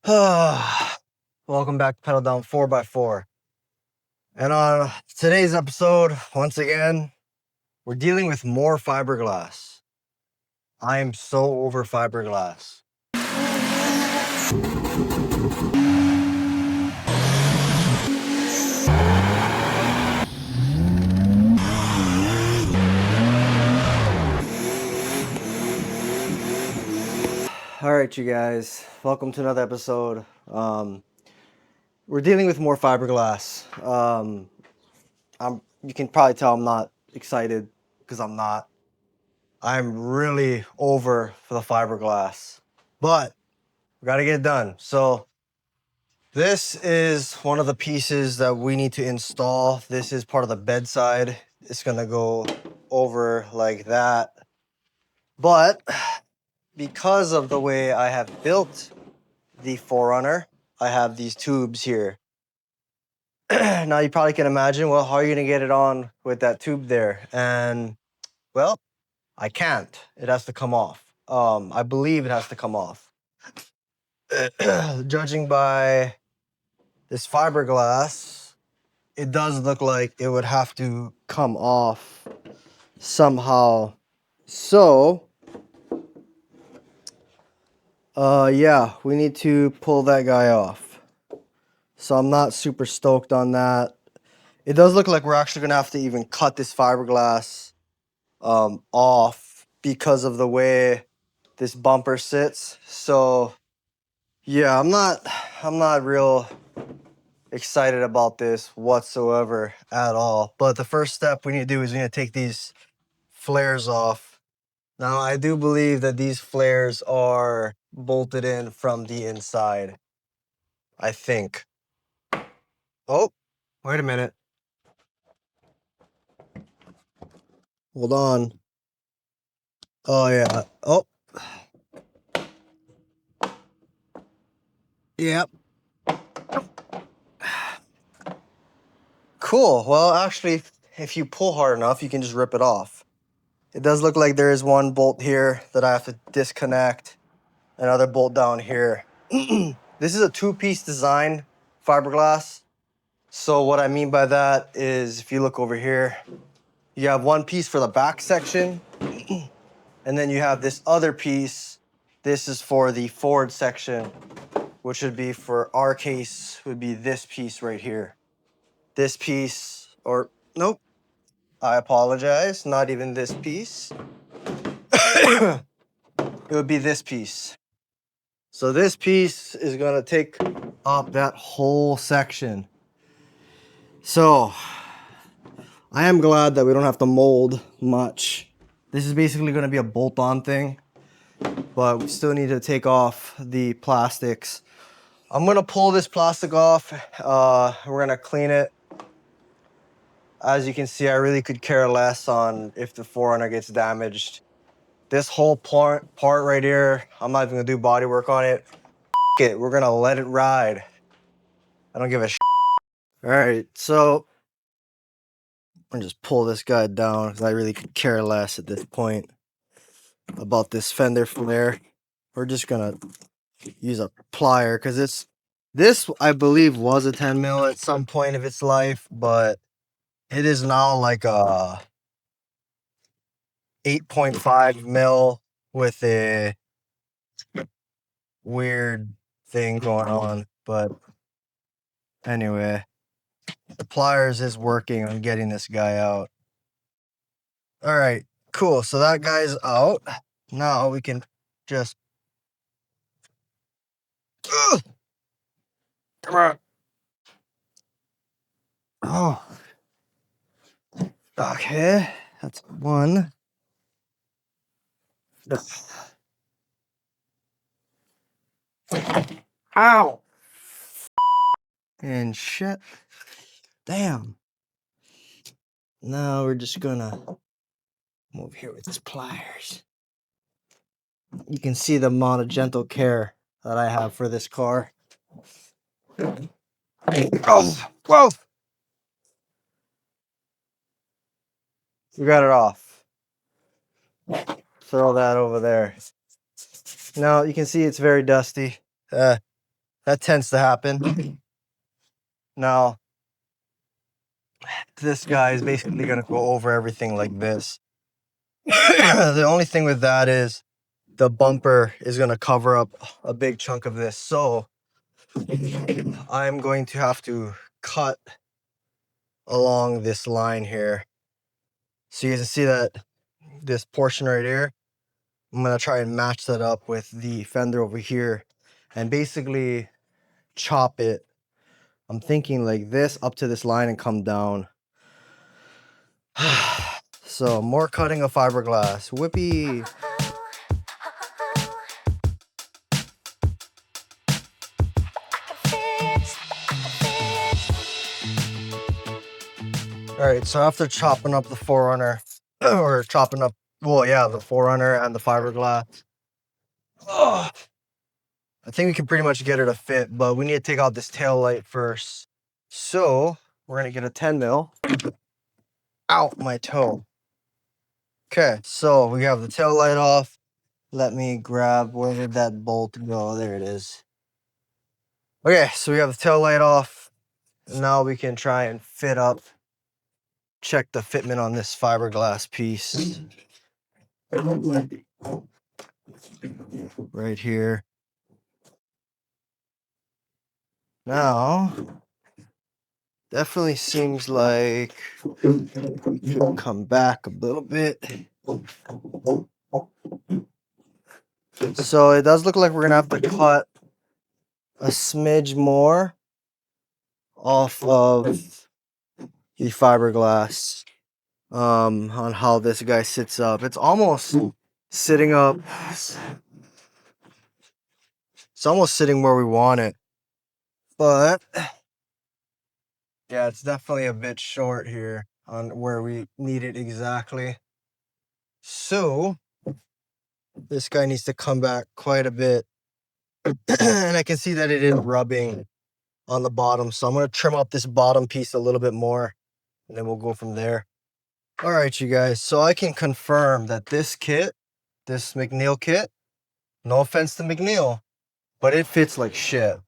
Welcome back to Pedal Down 4x4. And on today's episode, once again, we're dealing with more fiberglass. I am so over fiberglass. All right, you guys, welcome to another episode. We're dealing with more fiberglass. You can probably tell I'm not excited because I'm not. I'm really over for the fiberglass, but we got to get it done. So this is one of the pieces that we need to install. This is part of the bedside. It's gonna go over like that. But because of the way I have built the 4runner, I have these tubes here. Now you probably can imagine, well, how are you gonna get it on with that tube there? And well, I can't. It has to come off. I believe it has to come off. Judging by this fiberglass, it does look like it would have to come off somehow. So, yeah, we need to pull that guy off. So I'm not super stoked on that. It does look like we're actually gonna have to even cut this fiberglass off because of the way this bumper sits. So, yeah, I'm not real excited about this whatsoever at all. But the first step we need to do is we need to take these flares off. Now, I do believe that these flares are bolted in from the inside, I think. Oh, wait a minute. Hold on. Oh, yeah. Oh. Yep. Cool. Well, actually, if you pull hard enough, you can just rip it off. It does look like there is one bolt here that I have to disconnect. Another bolt down here. This is a two-piece design, fiberglass. So what I mean by that is if you look over here, you have one piece for the back section, and then you have this other piece. This is for the forward section, which would be, for our case, would be this piece right here. This piece, or nope, I apologize, not even this piece. It would be this piece. So this piece is gonna take up that whole section. So I am glad that we don't have to mold much. This is basically gonna be a bolt-on thing, but we still need to take off the plastics. I'm gonna pull this plastic off. We're gonna clean it. As you can see, I really could care less on if the 4runner gets damaged. This whole part right here, I'm not even gonna do body work on it. It, we're gonna let it ride. I don't give a shit. All right, so I'm gonna just pull this guy down because I really could care less at this point about this fender flare. We're just gonna use a plier because this I believe was a 10 mil at some point of its life, but it is now like a 8.5 mil with a weird thing going on. But anyway, the pliers is working on getting this guy out. All right, cool. So that guy's out. Now we can just come on. Oh, okay. That's one. Ow. And shit. Damn. Now we're just gonna move here with these pliers. You can see the amount of gentle care that I have for this car. Oh, whoa. We got it off. Throw that over there. Now you can see it's very dusty. That tends to happen. Now, this guy is basically gonna go over everything like this. The only thing with that is the bumper is gonna cover up a big chunk of this. So I'm going to have to cut along this line here. So you can see that this portion right here, I'm gonna try and match that up with the fender over here and basically chop it. I'm thinking like this up to this line and come down. So more cutting of fiberglass. Whippy. All right, so after chopping up the 4runner, or chopping up, well, yeah, the 4runner and the fiberglass, I think we can pretty much get her to fit, but we need to take out this tail light first. So we're gonna get a 10 mil. Ow, my toe. Okay, so we have the tail light off. Let me grab, where did that bolt go? There it is. Okay, so we have the tail light off. Now we can try and fit up, check the fitment on this fiberglass piece. Right here. Now, definitely seems like we should come back a little bit. So it does look like we're gonna have to cut a smidge more off of the fiberglass on how this guy sits up. It's almost sitting up. It's almost sitting where we want it. But yeah, it's definitely a bit short here on where we need it exactly. So this guy needs to come back quite a bit. And I can see that it is rubbing on the bottom. So I'm going to trim up this bottom piece a little bit more and then we'll go from there. All right, you guys. So I can confirm that this kit, this Mcneil kit, no offense to Mcneil, but it fits like shit.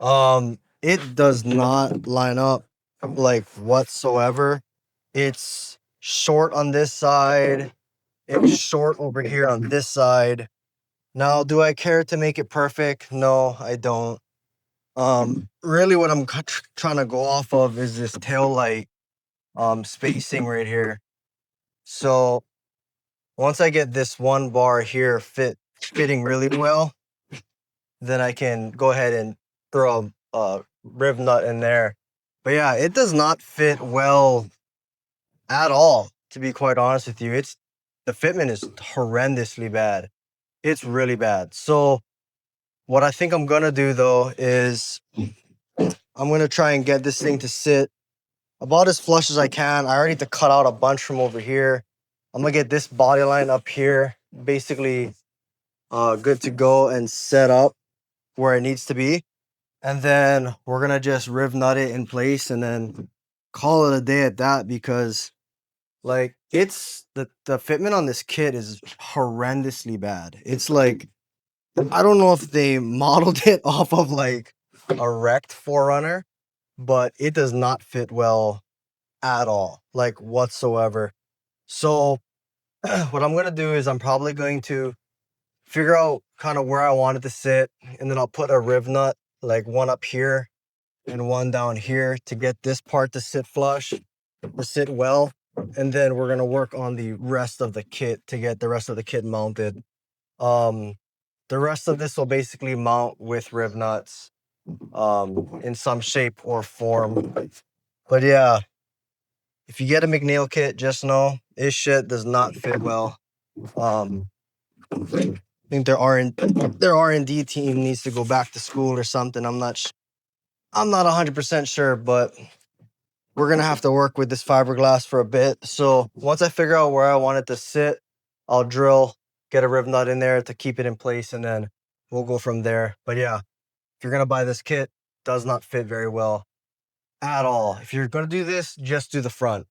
It does not line up like whatsoever. It's short on this side. It's short over here on this side. Now, do I care to make it perfect? No, I don't. Really what I'm trying to go off of is this tail light spacing right here. So once I get this one bar here fitting really well, then I can go ahead and throw a rib nut in there. But yeah, it does not fit well at all, to be quite honest with you. The fitment is horrendously bad. It's really bad. So what I think I'm gonna do though is I'm gonna try and get this thing to sit about as flush as I can. I already need to cut out a bunch from over here. I'm gonna get this body line up here, basically good to go and set up where it needs to be. And then we're gonna just riv nut it in place and then call it a day at that, because like it's the fitment on this kit is horrendously bad. It's like, I don't know if they modeled it off of like a wrecked 4runner, but it does not fit well at all, like whatsoever. So what I'm gonna do is I'm probably going to figure out kind of where I want it to sit, and then I'll put a riv nut, like one up here and one down here, to get this part to sit flush, to sit well. And then we're gonna work on the rest of the kit to get the rest of the kit mounted. The rest of this will basically mount with riv nuts in some shape or form. But yeah, if you get a Mcneil kit, just know this shit does not fit well. I think their R&D team needs to go back to school or something. I'm not 100% sure, but we're gonna have to work with this fiberglass for a bit. So once I figure out where I want it to sit, I'll drill, get a riv nut in there to keep it in place, and then we'll go from there. But yeah, if you're gonna buy this kit, it does not fit very well at all. If you're gonna do this, just do the front,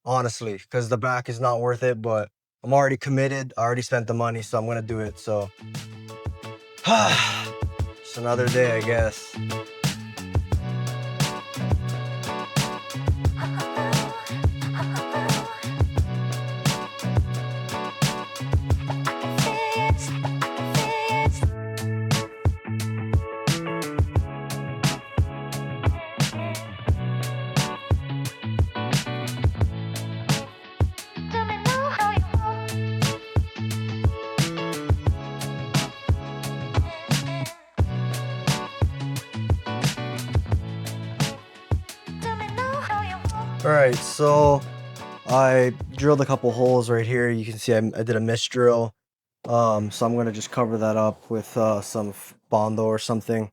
honestly, because the back is not worth it. But I'm already committed. I already spent the money, so I'm gonna do it. So It's another day, I guess. All right, so I drilled a couple holes right here. You can see I did a mist drill. So I'm gonna just cover that up with some Bondo or something.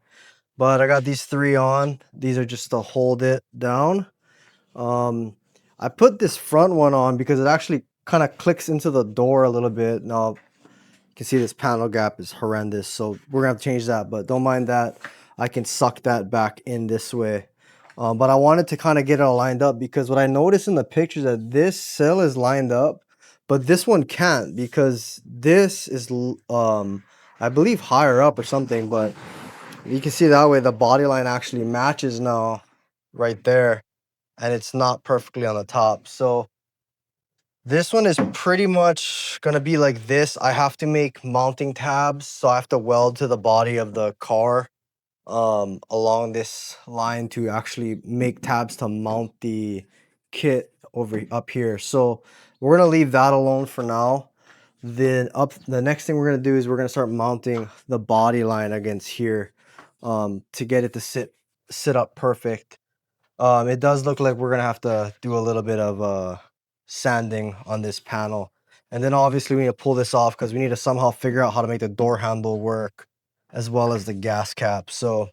But I got these 3 on. These are just to hold it down. I put this front one on because it actually kind of clicks into the door a little bit. Now you can see this panel gap is horrendous, so we're gonna have to change that, but don't mind that. I can suck that back in this way. But I wanted to kind of get it all lined up because what I noticed in the pictures that this sill is lined up, but this one can't because this is I believe higher up or something, but you can see that way the body line actually matches now right there, and it's not perfectly on the top. So this one is pretty much gonna be like this. I have to make mounting tabs, so I have to weld to the body of the car along this line to actually make tabs to mount the kit over up here. So we're gonna leave that alone for now. Then the next thing we're gonna do is we're gonna start mounting the body line against here to get it to sit up perfect. It does look like we're gonna have to do a little bit of sanding on this panel. And then obviously we need to pull this off because we need to somehow figure out how to make the door handle work as well as the gas cap. So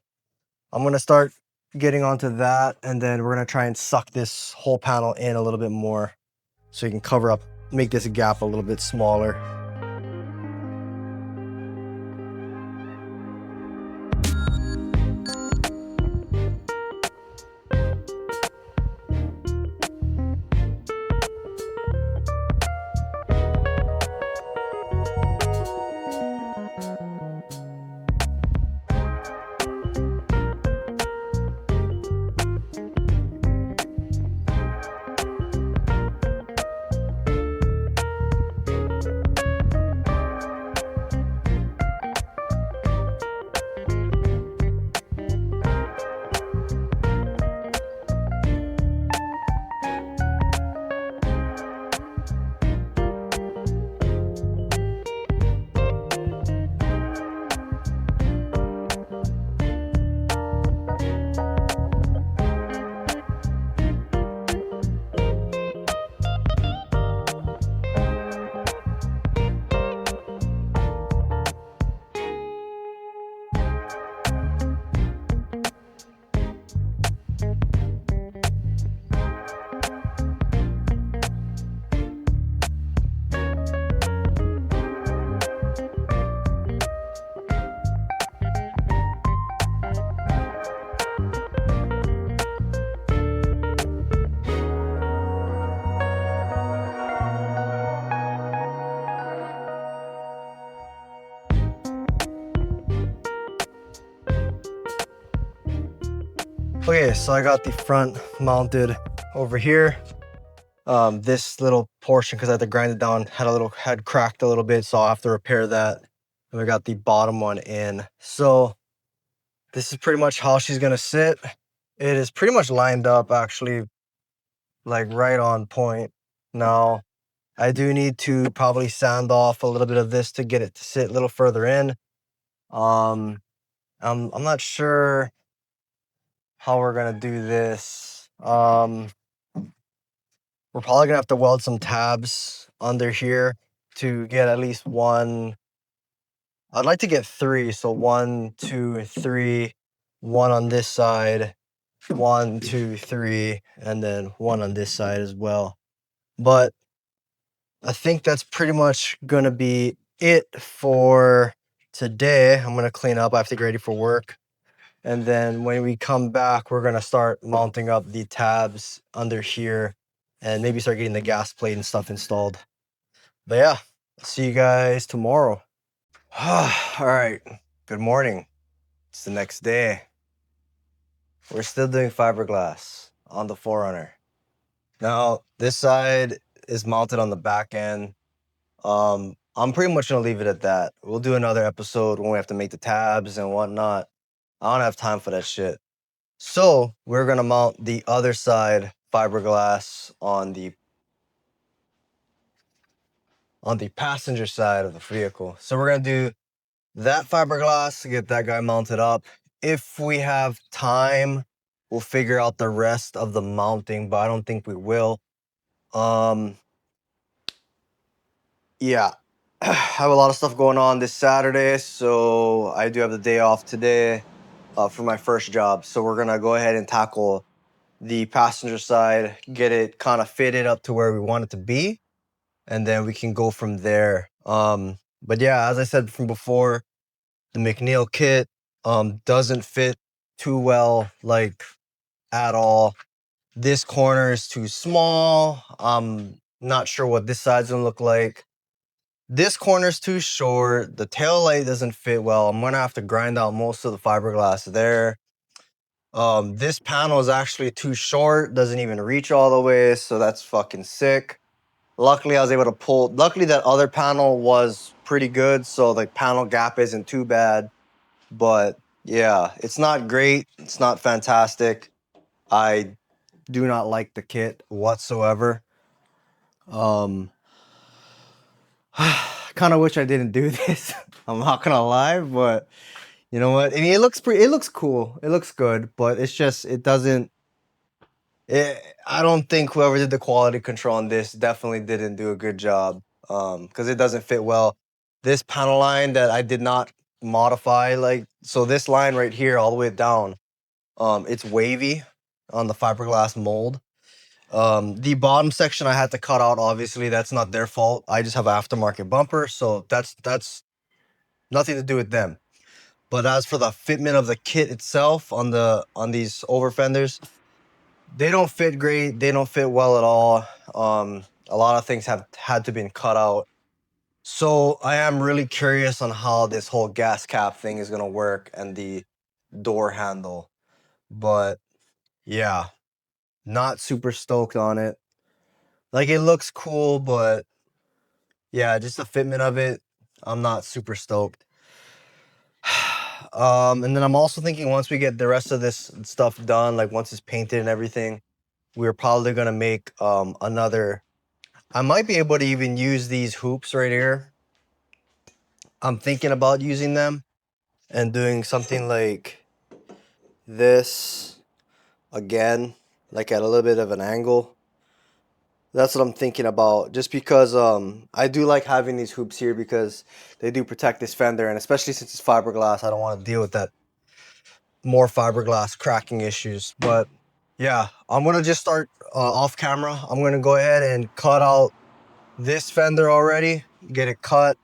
I'm gonna start getting onto that, and then we're gonna try and suck this whole panel in a little bit more so you can cover up, make this gap a little bit smaller. Okay, so I got the front mounted over here. This little portion, because I had to grind it down, had cracked a little bit, so I'll have to repair that. And we got the bottom one in. So this is pretty much how she's gonna sit. It is pretty much lined up, actually, like right on point. Now, I do need to probably sand off a little bit of this to get it to sit a little further in. I'm not sure how we're gonna do this. We're probably gonna have to weld some tabs under here to get at least one. I'd like to get 3, so 1, 2, 3, 1 on this side, 1, 2, 3, and then 1 on this side as well. But I think that's pretty much gonna be it for today. I'm gonna clean up. I have to get ready for work. And then when we come back, we're gonna start mounting up the tabs under here and maybe start getting the gas plate and stuff installed. But yeah, see you guys tomorrow. All right, good morning. It's the next day. We're still doing fiberglass on the 4runner. Now, this side is mounted on the back end. I'm pretty much gonna leave it at that. We'll do another episode when we have to make the tabs and whatnot. I don't have time for that shit. So we're gonna mount the other side fiberglass on the passenger side of the vehicle. So we're gonna do that fiberglass to get that guy mounted up. If we have time, we'll figure out the rest of the mounting, but I don't think we will. Yeah, I have a lot of stuff going on this Saturday, so I do have the day off today for my first job. So we're gonna go ahead and tackle the passenger side, get it kind of fitted up to where we want it to be, and then we can go from there. But yeah, as I said from before, the Mcneil kit doesn't fit too well, like at all. This corner is too small. I'm not sure what this side's gonna look like. This corner's too short. The tail light doesn't fit well. I'm gonna have to grind out most of the fiberglass there. This panel is actually too short, doesn't even reach all the way, so that's fucking sick. Luckily, I was able to pull. Luckily, that other panel was pretty good, so the panel gap isn't too bad. But yeah, it's not great. It's not fantastic. I do not like the kit whatsoever. Kind of wish I didn't do this. I'm not gonna lie, but you know what? I mean, it looks cool. It looks good, but it's just it doesn't. I don't think whoever did the quality control on this definitely didn't do a good job. Because it doesn't fit well. This panel line that I did not modify, like so, this line right here all the way down, it's wavy on the fiberglass mold. The bottom section I had to cut out. Obviously, that's not their fault. I just have an aftermarket bumper, so that's nothing to do with them. But as for the fitment of the kit itself on these over fenders, they don't fit great. They don't fit well at all. A lot of things have had to be cut out. So I am really curious on how this whole gas cap thing is gonna work and the door handle. But yeah, not super stoked on it. Like it looks cool, but yeah, just the fitment of it, I'm not super stoked. And then I'm also thinking once we get the rest of this stuff done, like once it's painted and everything, we're probably gonna make another. I might be able to even use these hoops right here. I'm thinking about using them and doing something like this again, like at a little bit of an angle. That's what I'm thinking about, just because I do like having these hoops here because they do protect this fender, and especially since it's fiberglass, I don't want to deal with that more fiberglass cracking issues. But yeah, I'm gonna just start off camera. I'm gonna go ahead and cut out this fender already, get it cut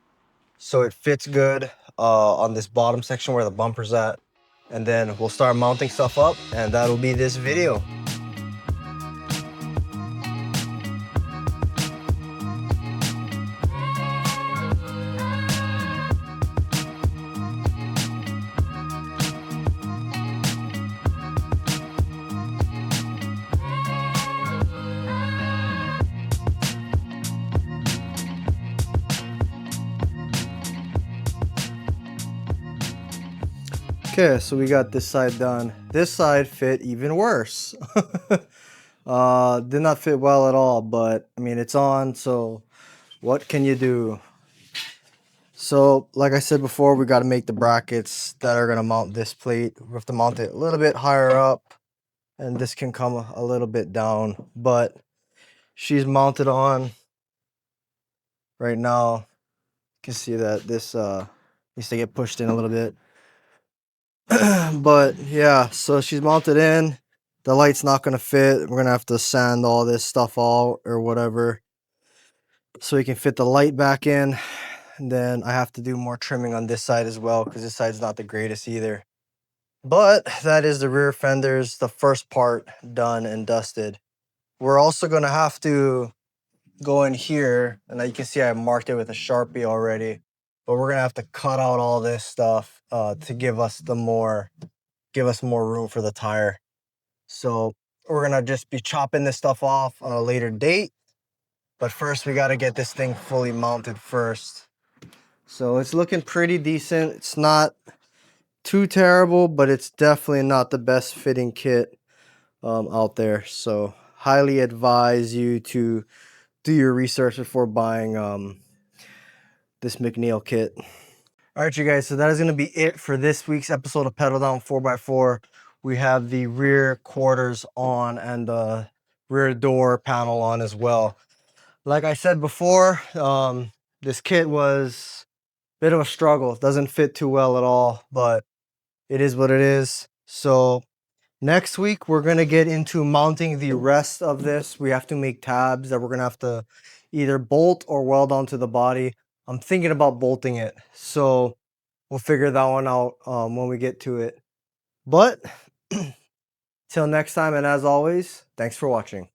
so it fits good on this bottom section where the bumper's at, and then we'll start mounting stuff up, and that'll be this video. Okay, so we got this side done. This side fit even worse. Did not fit well at all, but I mean, it's on, so what can you do? So, like I said before, we got to make the brackets that are going to mount this plate. We have to mount it a little bit higher up, and this can come a little bit down, but she's mounted on right now. You can see that this needs to get pushed in a little bit. But yeah, so she's mounted in. The light's not gonna fit. We're gonna have to sand all this stuff out or whatever so we can fit the light back in. And then I have to do more trimming on this side as well because this side's not the greatest either. But that is the rear fenders, the first part done and dusted. We're also gonna have to go in here, and you can see I marked it with a Sharpie already. but we're gonna have to cut out all this stuff to give us more room for the tire. So we're gonna just be chopping this stuff off on a later date. But first we gotta get this thing fully mounted first. So it's looking pretty decent. It's not too terrible, but it's definitely not the best fitting kit out there. So highly advise you to do your research before buying this Mcneil kit. All right, you guys, so that is going to be it for this week's episode of Pedal Down 4x4. We have the rear quarters on and the rear door panel on as well. Like I said before, this kit was a bit of a struggle. It doesn't fit too well at all, but it is what it is. So next week, we're going to get into mounting the rest of this. We have to make tabs that we're going to have to either bolt or weld onto the body. I'm thinking about bolting it. So we'll figure that one out when we get to it. But till next time, and as always, thanks for watching.